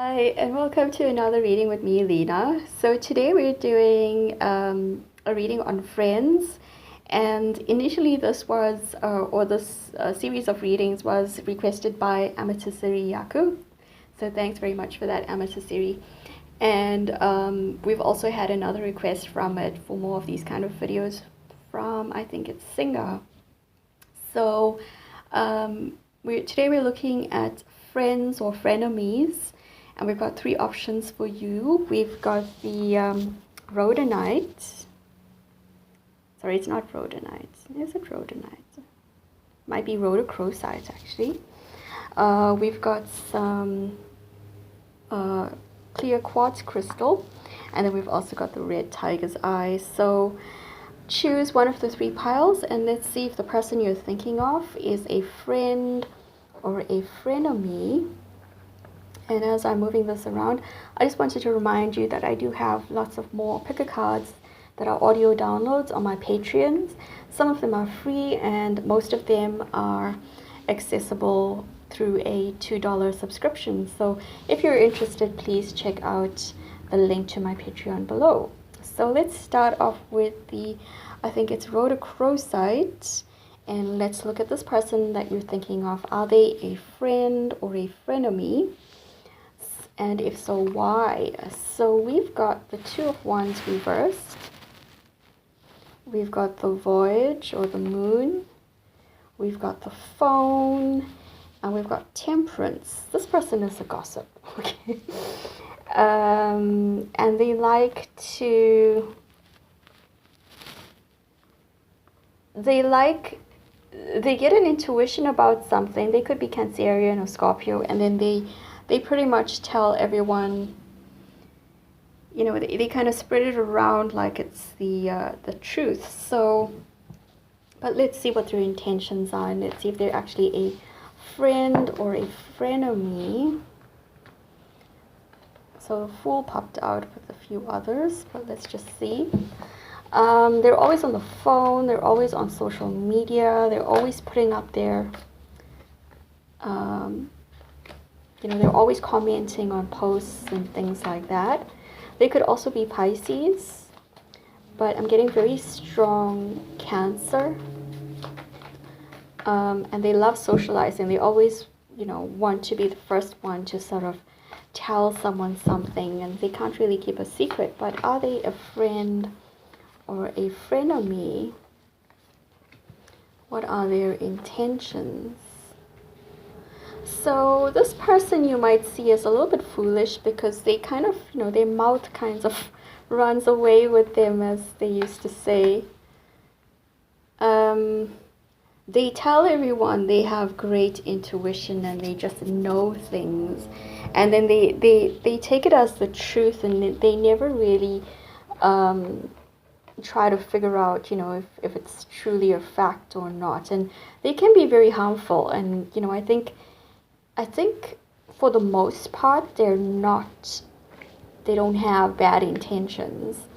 Hi, and welcome to another reading with me, Leenna. So today we're doing a reading on friends, and initially this was, this series of readings was requested by Amatisiri Yaku. So thanks very much for that, Amatisiri. And we've also had another request from it for more of these kind of videos from, I think it's Singer. So today we're looking at friends or frenemies. And we've got three options for you. We've got the rhodonite. Sorry, it's not rhodonite. Is it rhodonite? Might be rhodochrosite, actually. We've got some clear quartz crystal. And then we've also got the red tiger's eye. So choose one of the three piles and let's see if the person you're thinking of is a friend or a frenemy. And as I'm moving this around, I just wanted to remind you that I do have lots of more picker cards that are audio downloads on my Patreons. Some of them are free and most of them are accessible through a $2 subscription. So if you're interested, please check out the link to my Patreon below. So let's start off with the, I think it's Rhodochrosite. And let's look at this person that you're thinking of. Are they a friend or a frenemy? And if so, why? So we've got the Two of Wands reversed. We've got the Voyage or the Moon. We've got the Phone. And we've got Temperance. This person is a gossip. Okay. And they like to... They get an intuition about something. They could be Cancerian or Scorpio. And then they pretty much tell everyone, you know, they kind of spread it around like it's the truth. So, but let's see what their intentions are, and let's see if they're actually a friend or a frenemy. So the Fool popped out with a few others, but let's just see. They're always on the phone, they're always on social media, they're always putting up their you know, they're always commenting on posts and things like that. They could also be Pisces, but I'm getting very strong Cancer. And they love socializing. They always, you know, want to be the first one to sort of tell someone something, and they can't really keep a secret. But are they a friend or a frenemy? What are their intentions? So this person you might see is a little bit foolish because they kind of, you know, their mouth kind of runs away with them, as they used to say. They tell everyone they have great intuition and they just know things. And then they take it as the truth, and they never really try to figure out, you know, if it's truly a fact or not. And they can be very harmful. And, you know, I think for the most part, they don't have bad intentions.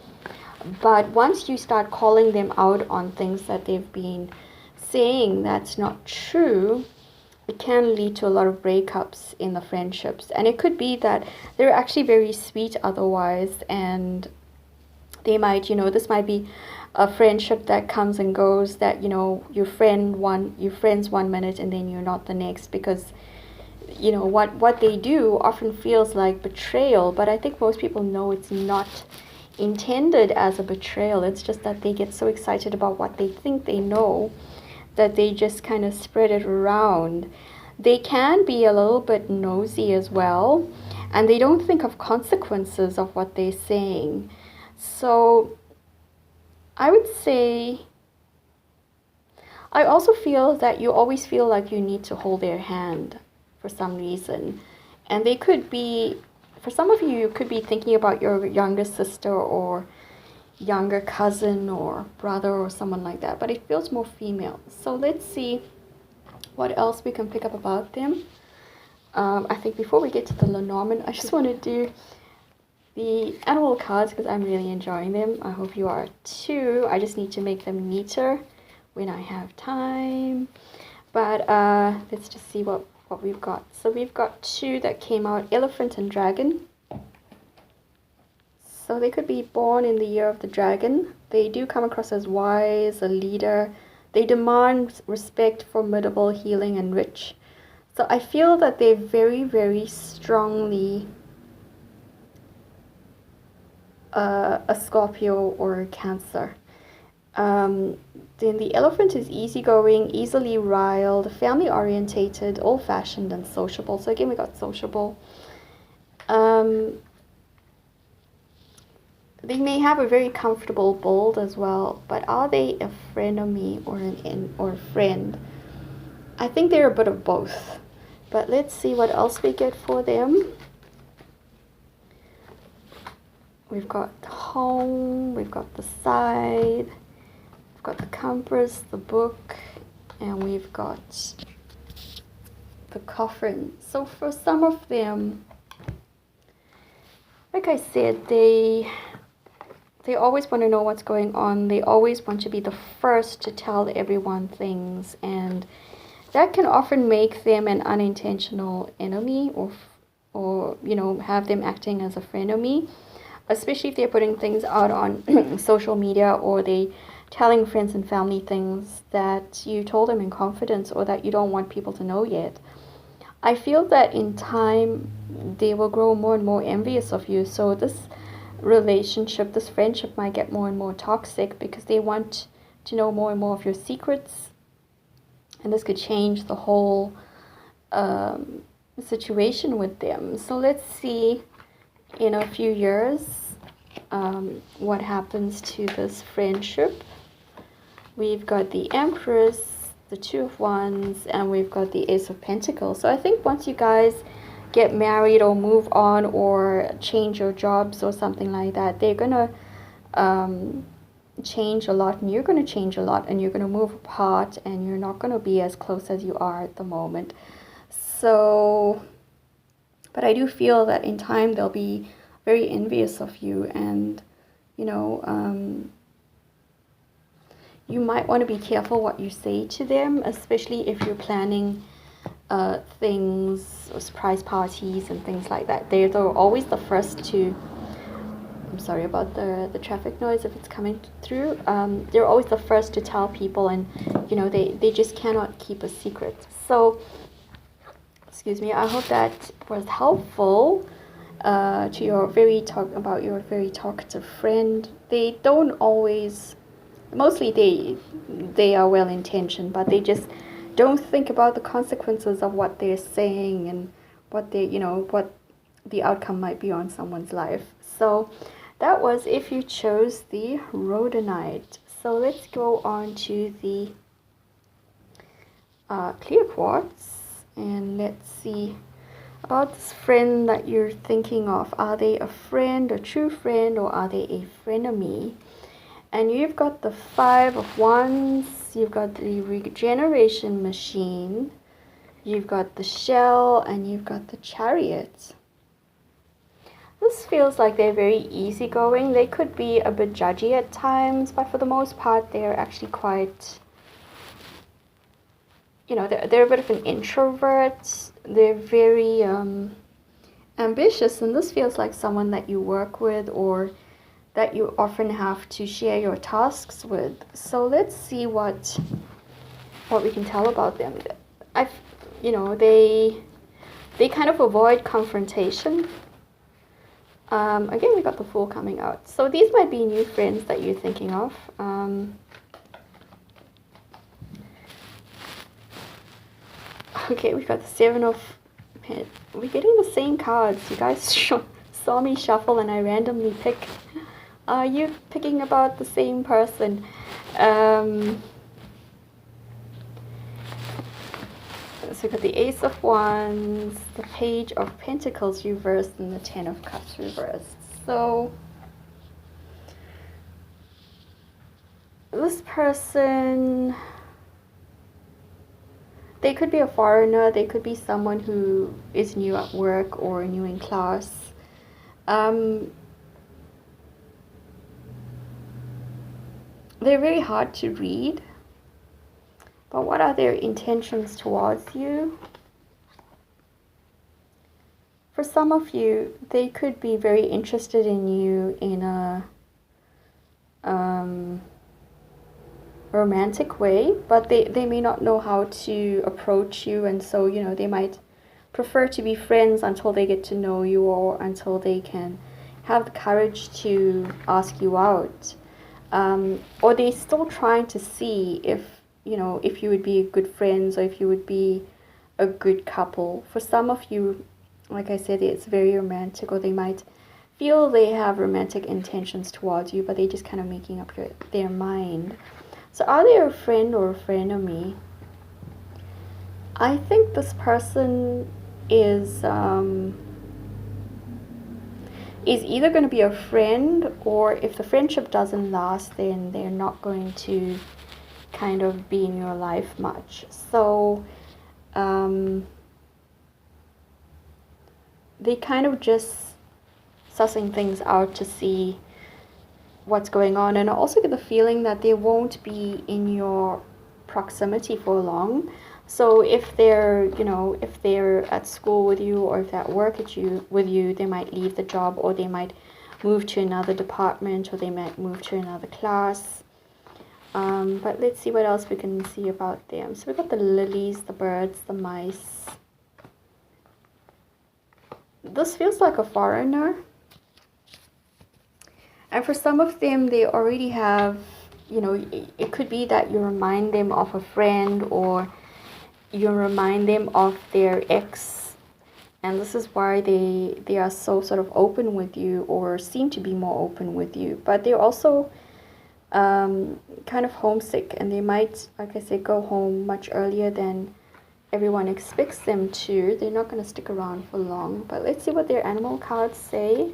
But once you start calling them out on things that they've been saying that's not true, it can lead to a lot of breakups in the friendships. And it could be that they're actually very sweet otherwise, and they might, you know, this might be a friendship that comes and goes, that, you know, you're friends 1 minute and then you're not the next, because you know, what they do often feels like betrayal, but I think most people know it's not intended as a betrayal. It's just that they get so excited about what they think they know that they just kind of spread it around. They can be a little bit nosy as well, and they don't think of consequences of what they're saying. So I would say, I also feel that you always feel like you need to hold their hand for some reason. And they could be, for some of you, you could be thinking about your younger sister or younger cousin or brother or someone like that, but it feels more female. So let's see what else we can pick up about them. I think before we get to the LeNormand, I just want to do the animal cards because I'm really enjoying them. I hope you are too. I just need to make them neater when I have time. But let's just see what what we've got. So we've got two that came out, Elephant and Dragon. So they could be born in the year of the dragon. They do come across as wise, a leader. They demand respect, formidable, healing, and rich. So I feel that they're very, very strongly a Scorpio or a Cancer. Then the Elephant is easygoing, easily riled, family orientated, old fashioned, and sociable. So again, we got sociable. They may have a very comfortable build as well, but are they a frenemy or a friend? I think they're a bit of both. But let's see what else we get for them. We've got home, we've got the side, we've got the compass, the book, and we've got the coffin. So for some of them, like I said, they always want to know what's going on. They always want to be the first to tell everyone things, and that can often make them an unintentional enemy, or you know, have them acting as a frenemy, especially if they're putting things out on social media, or they telling friends and family things that you told them in confidence or that you don't want people to know yet. I feel that in time they will grow more and more envious of you. So this relationship, this friendship might get more and more toxic because they want to know more and more of your secrets. And this could change the whole situation with them. So let's see in a few years what happens to this friendship. We've got the Empress, the Two of Wands, and we've got the Ace of Pentacles. So I think once you guys get married or move on or change your jobs or something like that, they're gonna change a lot, and you're gonna change a lot, and you're gonna move apart, and you're not gonna be as close as you are at the moment. So, but I do feel that in time they'll be very envious of you, and you know, you might want to be careful what you say to them, especially if you're planning things, or surprise parties and things like that. They're always the first to, I'm sorry about the traffic noise if it's coming through. They're always the first to tell people, and you know, they just cannot keep a secret. So, excuse me, I hope that was helpful to your very talkative friend. They don't always, mostly they are well intentioned, but they just don't think about the consequences of what they're saying and what they, you know, what the outcome might be on someone's life. So that was if you chose the rhodonite. So let's go on to the clear quartz, and let's see about this friend that you're thinking of. Are they a friend, a true friend, or are they a frenemy? And you've got the Five of Wands, you've got the regeneration machine, you've got the shell, and you've got the Chariot. This feels like they're very easygoing. They could be a bit judgy at times, but for the most part, they're actually quite, you know, they're a bit of an introvert. They're very ambitious, and this feels like someone that you work with or that you often have to share your tasks with. So let's see what we can tell about them. You know, they kind of avoid confrontation. Again, we got the Fool coming out. So these might be new friends that you're thinking of. Okay, we got the Seven of Pentacles. We're getting the same cards. You guys saw me shuffle and I randomly pick. Are you picking about the same person? So we got the Ace of Wands, the Page of Pentacles reversed, and the Ten of Cups reversed. So this person, they could be a foreigner, they could be someone who is new at work or new in class. They're very hard to read, but what are their intentions towards you? For some of you, they could be very interested in you in a romantic way, but they may not know how to approach you, and so, you know, they might prefer to be friends until they get to know you, or until they can have the courage to ask you out. Or they're still trying to see if, you know, if you would be good friends, or if you would be a good couple. For some of you, like I said, it's very romantic, or they might feel they have romantic intentions towards you, but they're just kind of making up their mind. So are they a friend or a frenemy? I think this person is either going to be a friend, or if the friendship doesn't last, then they're not going to kind of be in your life much. So they kind of just sussing things out to see what's going on. And I also get the feeling that they won't be in your proximity for long. So if they're, you know, if they're at school with you, or if they're at work with you, they might leave the job, or they might move to another department, or they might move to another class. But let's see what else we can see about them. So we've got the lilies, the birds, the mice. This feels like a foreigner. And for some of them, they already have, you know, it could be that you remind them of a friend, or you remind them of their ex. And this is why they are so sort of open with you, or seem to be more open with you. But they're also kind of homesick, and they might, like I said, go home much earlier than everyone expects them to. They're not going to stick around for long. But let's see what their animal cards say.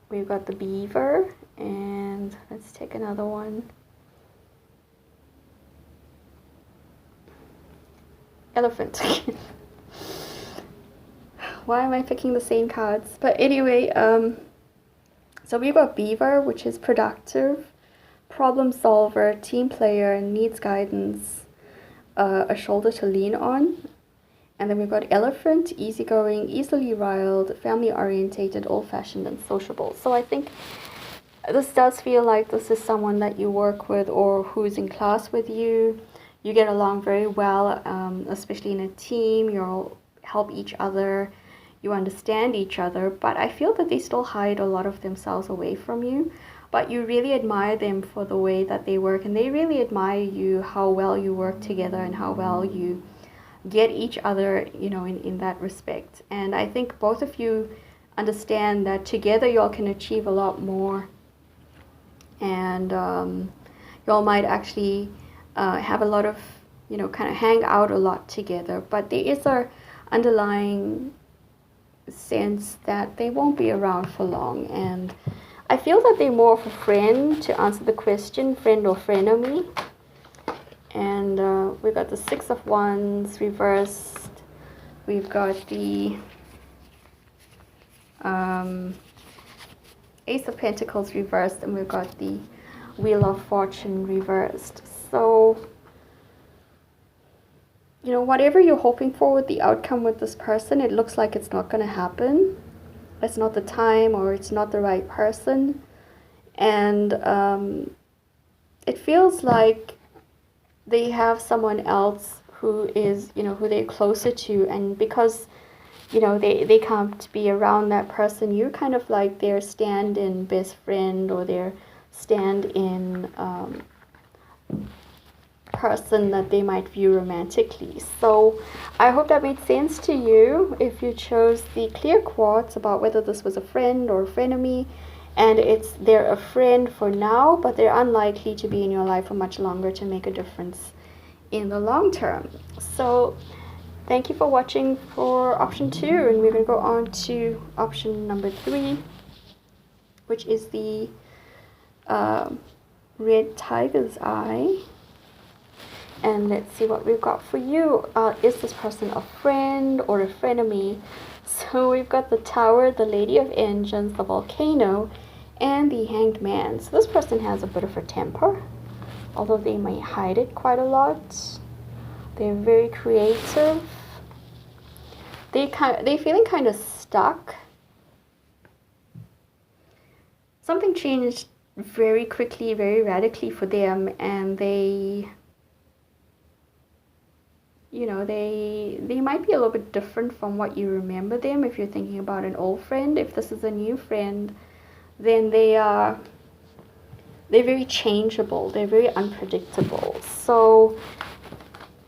We've got the beaver, and let's take another one. Elephant. Why am I picking the same cards? But anyway, so we've got beaver, which is productive, problem solver, team player, needs guidance, a shoulder to lean on. And then we've got elephant, easygoing, easily riled, family-orientated, old-fashioned, and sociable. So I think this does feel like this is someone that you work with, or who's in class with you. You get along very well, especially in a team. You'll help each other. You understand each other. But I feel that they still hide a lot of themselves away from you. But you really admire them for the way that they work. And they really admire you, how well you work together, and how well you get each other, you know, in that respect. And I think both of you understand that together y'all can achieve a lot more, and y'all might actually have a lot of, you know, kind of hang out a lot together. But there is a underlying sense that they won't be around for long, and I feel that they're more of a friend, to answer the question, friend or frenemy. And we've got the Six of Wands reversed. We've got the Ace of Pentacles reversed, and we've got the Wheel of Fortune reversed. So, you know, whatever you're hoping for with the outcome with this person, it looks like it's not going to happen. It's not the time, or it's not the right person. And it feels like they have someone else who is, you know, who they're closer to, and because, you know, they can't be around that person, you're kind of like their stand-in best friend, or their stand-in person that they might view romantically. So I hope that made sense to you if you chose the Clear Quartz about whether this was a friend or a frenemy. And they're a friend for now, but they're unlikely to be in your life for much longer to make a difference in the long term. So thank you for watching for option 2, and we're going to go on to option number 3, which is the red tiger's eye. And let's see what we've got for you. Is this person a friend or a frenemy? So we've got the Tower, the Lady of Engines, the Volcano, and the Hanged Man. So this person has a bit of a temper, although they may hide it quite a lot. They're very creative. They're feeling kind of stuck. Something changed very quickly, very radically for them, and they, you know, they might be a little bit different from what you remember them. If you're thinking about an old friend, if this is a new friend, then they're very changeable. They're very unpredictable. So,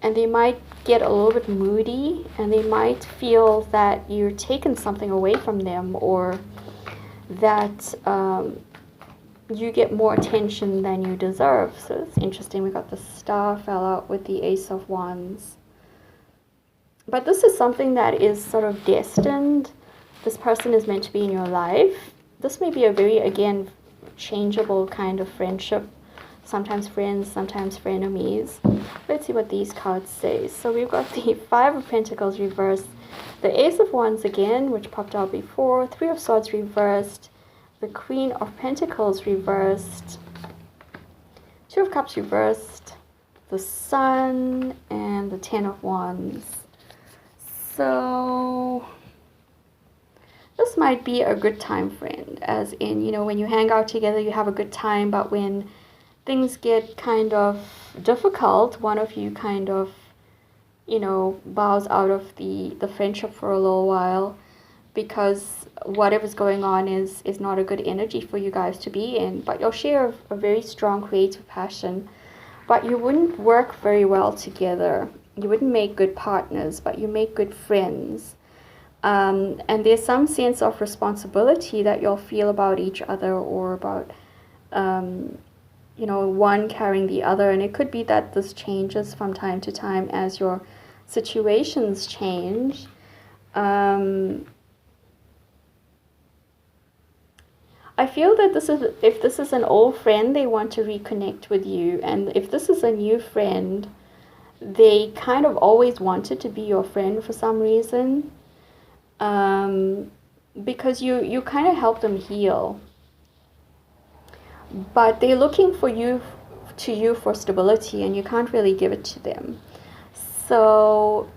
and they might get a little bit moody, and they might feel that you're taking something away from them, or that you get more attention than you deserve. So it's interesting. We got the Star fell out with the Ace of Wands. But this is something that is sort of destined. This person is meant to be in your life. This may be a very, again, changeable kind of friendship. Sometimes friends, sometimes frenemies. Let's see what these cards say. So we've got the Five of Pentacles reversed, the Ace of Wands again, which popped out before, Three of Swords reversed, the Queen of Pentacles reversed, Two of Cups reversed, the Sun, and the Ten of Wands. So this might be a good time friend, as in, you know, when you hang out together, you have a good time, but when things get kind of difficult, one of you kind of, you know, bows out of the friendship for a little while, because whatever's going on is not a good energy for you guys to be in. But you'll share a very strong creative passion, but you wouldn't work very well together. You wouldn't make good partners, but you make good friends. And there's some sense of responsibility that you'll feel about each other, or about, you know, one carrying the other. And it could be that this changes from time to time as your situations change. I feel that if this is an old friend, they want to reconnect with you. And if this is a new friend, they kind of always wanted to be your friend for some reason. Because you kind of help them heal. But they're looking for you for stability, and you can't really give it to them. So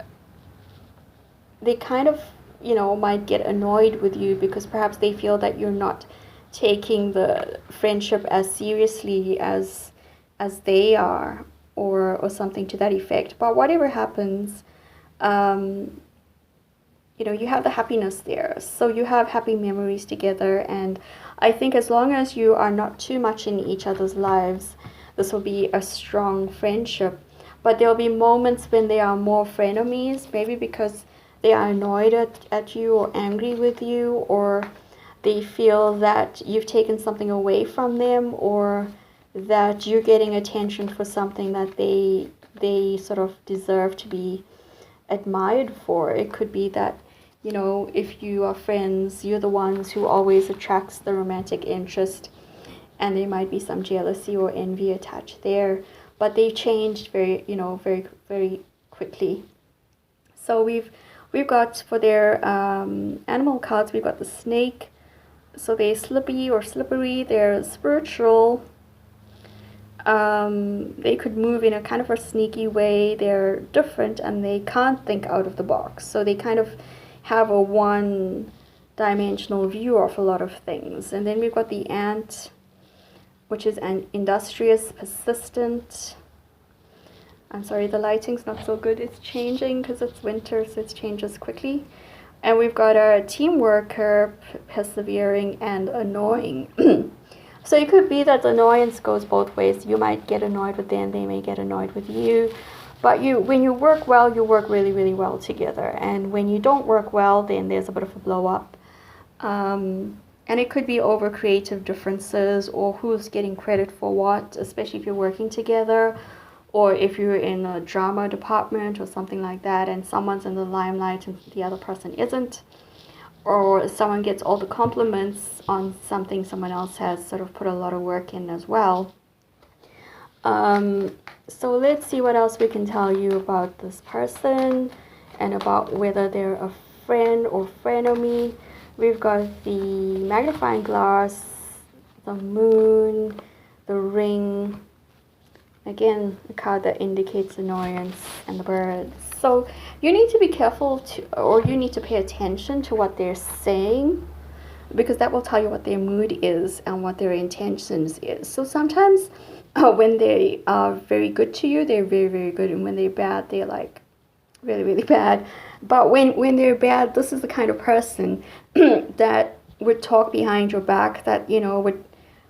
they kind of, you know, might get annoyed with you because perhaps they feel that you're not taking the friendship as seriously as they are, or something to that effect. But whatever happens, you know, you have the happiness there. So you have happy memories together. And I think as long as you are not too much in each other's lives, this will be a strong friendship. But there'll be moments when they are more frenemies, maybe because they are annoyed at you, or angry with you, or they feel that you've taken something away from them, or that you're getting attention for something that they sort of deserve to be admired for. It could be that, you know, if you are friends, you're the ones who always attracts the romantic interest, and there might be some jealousy or envy attached there. But they changed very, you know, very, very quickly. So we've got for their animal cards, we've got the snake. So they're slippy or slippery. They're spiritual. They could move in a kind of a sneaky way. They're different, and they can't think out of the box. So they kind of have a one-dimensional view of a lot of things. And then we've got the ant, which is an industrious, persistent. I'm sorry, the lighting's not so good. It's changing because it's winter, so it changes quickly. And we've got a team worker, persevering, and annoying. So it could be that annoyance goes both ways. You might get annoyed with them, they may get annoyed with you. But when you work well, you work really, really well together. And when you don't work well, then there's a bit of a blow up. And it could be over creative differences, or who's getting credit for what, especially if you're working together, or if you're in a drama department or something like that, and someone's in the limelight and the other person isn't. Or someone gets all the compliments on something someone else has sort of put a lot of work in as well. So let's see what else we can tell you about this person, and about whether they're a friend or frenemy. We've got the magnifying glass, the moon, the ring, Again, a card that indicates annoyance and the birds. So you need to be careful or you need to pay attention to what they're saying, because that will tell you what their mood is and what their intentions is. So sometimes when they are very good to you, they're very, very good. And when they're bad, they're like really, really bad. But when they're bad, this is the kind of person that would talk behind your back, that, you know,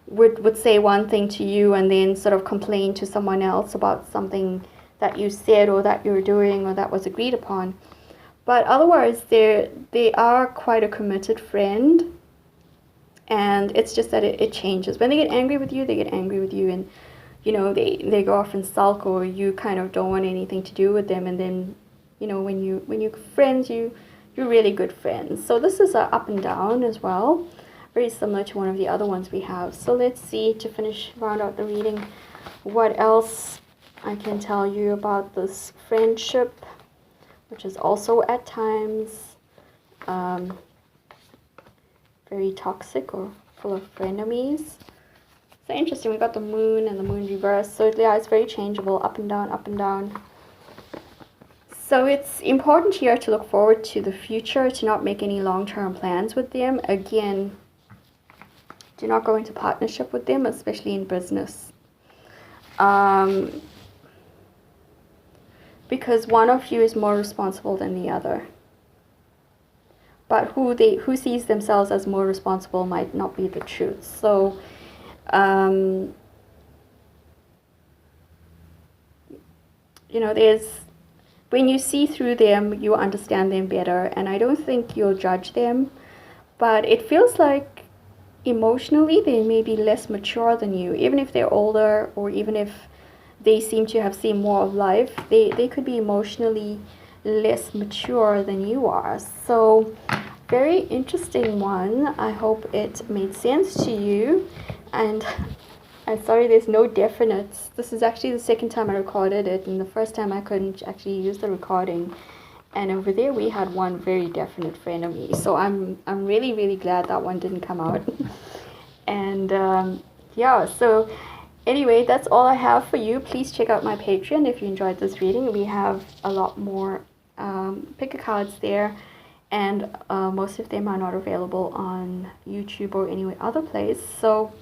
would say one thing to you and then sort of complain to someone else about something that you said or that you're doing or that was agreed upon. But otherwise, they are quite a committed friend. And it's just that it changes. When they get angry with you, they get angry with you, and, you know, they go off and sulk, or you kind of don't want anything to do with them. And then, you know, when you're friends, you're really good friends. So this is a up and down as well, very similar to one of the other ones we have. So let's see, to round out the reading, what else I can tell you about this friendship, which is also at times very toxic or full of frenemies. So interesting, we got the moon and the moon reverse. So yeah, it's very changeable, up and down, up and down. So it's important here to look forward to the future, to not make any long-term plans with them. Again, do not go into partnership with them, especially in business. Because one of you is more responsible than the other. But who sees themselves as more responsible might not be the truth. So, you know, when you see through them, you understand them better. And I don't think you'll judge them. But it feels like emotionally they may be less mature than you. Even if they're older, or even if they seem to have seen more of life, they could be emotionally less mature than you are. So very interesting one. I hope it made sense to you. And I'm sorry there's no definites. This is actually the second time I recorded it, and the first time I couldn't actually use the recording. And over there we had one very definite friend of me. So I'm really, really glad that one didn't come out. And yeah, so anyway, that's all I have for you. Please check out my Patreon if you enjoyed this reading. We have a lot more pick a cards there, and most of them are not available on YouTube or any other place. So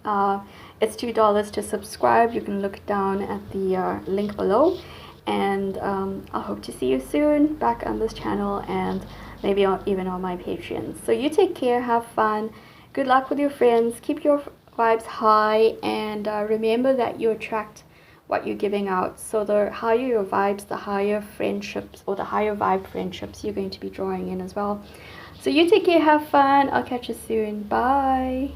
it's $2 to subscribe. You can look down at the link below, and I hope to see you soon back on this channel, and maybe even on my Patreon. So you take care, have fun, good luck with your friends, keep your vibes high, and remember that you attract what you're giving out. So the higher your vibes, the higher friendships, or the higher vibe friendships you're going to be drawing in as well. So you take care, have fun, I'll catch you soon, bye.